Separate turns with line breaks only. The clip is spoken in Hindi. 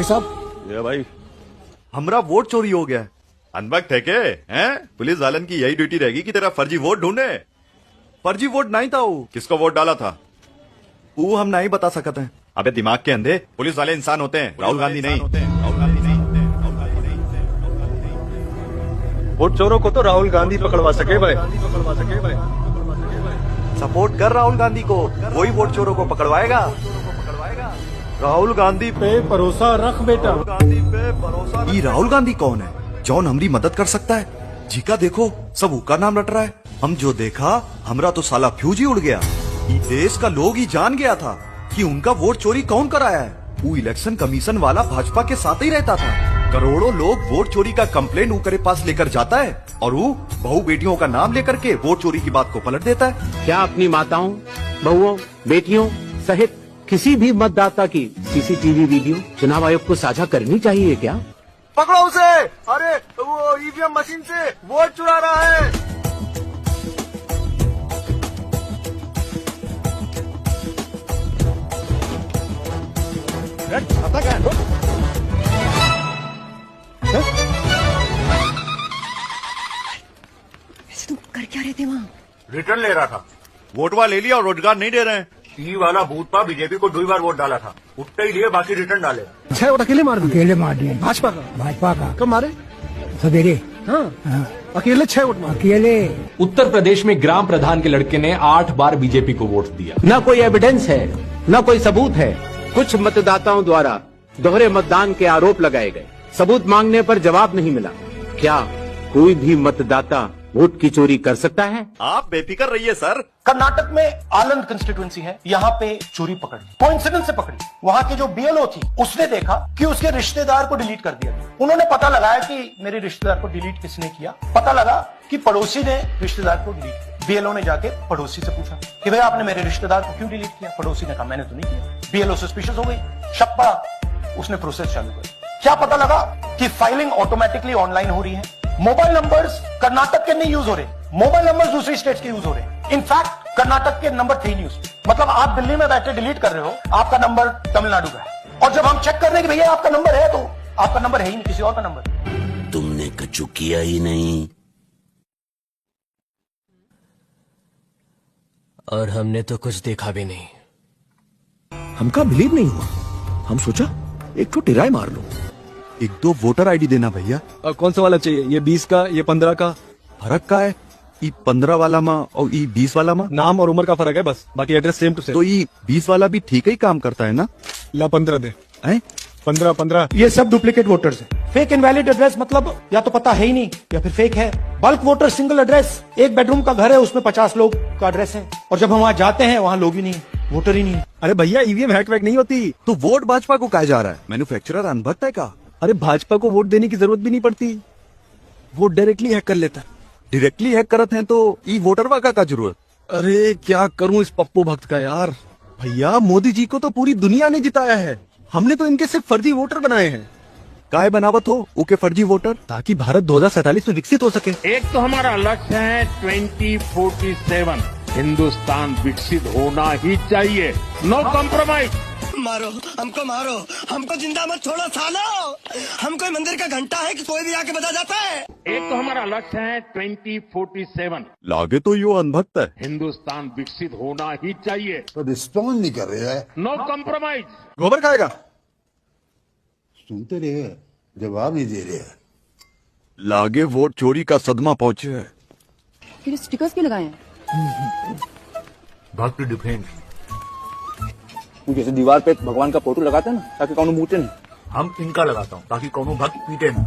भाई साहब,
ये भाई हमारा वोट चोरी हो गया। अनबक थे के हैं? पुलिस वालन की यही ड्यूटी रहेगी कि तेरा फर्जी वोट ढूंढे। फर्जी वोट नहीं था वो। किसको वोट डाला था वो हम नहीं बता सकते हैं। अबे दिमाग के अंधे, पुलिस वाले इंसान होते हैं, राहुल गांधी नहीं।
वोट चोरों को तो राहुल गांधी पकड़वा सके भाई।
सपोर्ट कर राहुल गांधी को, वही वोट चोरों को पकड़वाएगा। राहुल गांधी
पे भरोसा रख बेटा।
ये राहुल गांधी कौन है जौन हमारी मदद कर सकता है? जी का देखो सब उसका नाम रट रहा है। हम जो देखा हमरा तो साला फ्यूज ही उड़ गया। ये देश का लोग ही जान गया था कि उनका वोट चोरी कौन कराया है। वो इलेक्शन कमीशन वाला भाजपा के साथ ही रहता था। करोड़ों लोग वोट चोरी का कंप्लेन ऊकरे पास लेकर जाता है और वो बहू बेटियों का नाम लेकर के वोट चोरी की बात को पलट देता है।
क्या अपनी माताओं, बहुओं, बेटियों सहित किसी भी मतदाता की सीसीटीवी वीडियो चुनाव आयोग को साझा करनी चाहिए क्या?
पकड़ो उसे। अरे वो ईवीएम मशीन से वोट चुरा रहा है।
ऐसे तुम कर क्या रहे थे वहाँ?
रिटर्न ले रहा था।
वोटवा ले लिया और रोजगार नहीं दे रहे हैं।
ई वाला बूथ पर बीजेपी को 2 बार वोट डाला था, उठते ही लिए, बाकी रिटर्न डाले।
6 वोट अकेले मार दिए।
अकेले मार दिए।
भाजपा का
कब मारे?
सवेरे।
हाँ,
अकेले 6 वोट मारे।
अकेले।
उत्तर प्रदेश में ग्राम प्रधान के लड़के ने 8 बार बीजेपी को वोट दिया।
न कोई एविडेंस है, न कोई सबूत है। कुछ मतदाताओं द्वारा दोहरे मतदान के आरोप लगाए गए। सबूत मांगने पर जवाब नहीं मिला। क्या कोई भी मतदाता वोट की चोरी कर सकता है?
आप बेफिक्र रहिए सर।
कर्नाटक में आनंद कंस्टिट्यूएंसी है, यहाँ पे चोरी पकड़ी, कोइंसिडेंस से पकड़ी। वहां के जो बीएलओ थी उसने देखा कि उसके रिश्तेदार को डिलीट कर दिया। उन्होंने पता लगाया कि मेरे रिश्तेदार को डिलीट किसने किया। पता लगा कि पड़ोसी ने रिश्तेदार को डिलीट किया। बीएलओ ने जाके पड़ोसी से पूछा कि भाई आपने मेरे रिश्तेदार को क्यों डिलीट किया? पड़ोसी ने कहा मैंने तो नहीं किया। बीएलओ सस्पिशियस हो गई, शक पड़ा, उसने प्रोसेस चालू कर। क्या पता लगा कि फाइलिंग ऑटोमेटिकली ऑनलाइन हो रही है। मोबाइल नंबर्स कर्नाटक के नहीं यूज हो रहे, मोबाइल नंबर्स दूसरी स्टेट्स के यूज हो रहे। इनफैक्ट कर्नाटक के नंबर 3 यूज, मतलब आप दिल्ली में बैठे डिलीट कर रहे हो, आपका नंबर तमिलनाडु का है। और जब हम चेक कर रहे हैं कि भैया आपका नंबर है, तो आपका नंबर है ही नहीं, किसी और का नंबर।
तुमने कछु किया ही नहीं
और हमने तो कुछ देखा भी नहीं।
हमका बिलीव नहीं हुआ। हम सोचा एक तो टिराई मार लो।
1-2 वोटर आईडी देना भैया।
कौन सा वाला चाहिए? ये 20 का, ये 15 का?
फर्क का है? ई 15 वाला माँ और ई 20 वाला माँ
नाम और उम्र का फर्क है बस, बाकी एड्रेस सेम टू सेम।
तो ई 20 वाला भी ठीक ही काम करता है ना?
ला 15 दे।
हैं?
15।
ये सब डुप्लीकेट वोटर्स है। फेक इनवैलिड एड्रेस मतलब या तो पता है ही नहीं या फिर फेक है। बल्क वोटर सिंगल एड्रेस, एक बेडरूम का घर है, उसमें 50 लोग का एड्रेस है, और जब हम वहाँ जाते हैं वहाँ लोग ही नहीं है, वोटर ही नहीं है।
अरे भैया ईवीएम हैक वैक नहीं होती।
तो वोट भाजपा को कहा जा रहा है? मैन्युफैक्चरर अनभक्त है का?
अरे भाजपा को वोट देने की जरूरत भी नहीं पड़ती, वोट डायरेक्टली हैक कर लेता है।
डायरेक्टली हैक करत हैं तो ई वोटरवा का जरूरत?
अरे क्या करूं इस पप्पू भक्त का यार। भैया मोदी जी को तो पूरी दुनिया ने जिताया है, हमने तो इनके सिर्फ फर्जी वोटर बनाए हैं।
काहे बनावत हो उके फर्जी वोटर?
ताकि भारत 2047 में विकसित हो सके।
एक तो हमारा लक्ष्य है 2047 हिंदुस्तान विकसित होना ही चाहिए। No compromise.
मारो हमको जिंदा मत छोड़ो सालो। हम कोई मंदिर का घंटा है कि कोई भी आके बजा जाता है।
एक तो हमारा लक्ष्य है 2047
लागे तो यो अनभक्त है।
हिंदुस्तान विकसित होना ही चाहिए।
तो रिस्पॉन्ड नहीं कर रहे हैं।
No compromise.
गोबर खाएगा?
सुनते रहे, जवाब नहीं दे रहे।
लागे वोट चोरी का सदमा पहुंचे है।
फिर स्टिकर्स क्यों लगाए हैं?
भक्ति डिफेंस।
जैसे दीवार पे भगवान का फोटो लगाते हैं ना, ताकि कौन मूटे नहीं।
हम इनका लगाता हूँ ताकि कोनो भक्त पीटे नहीं।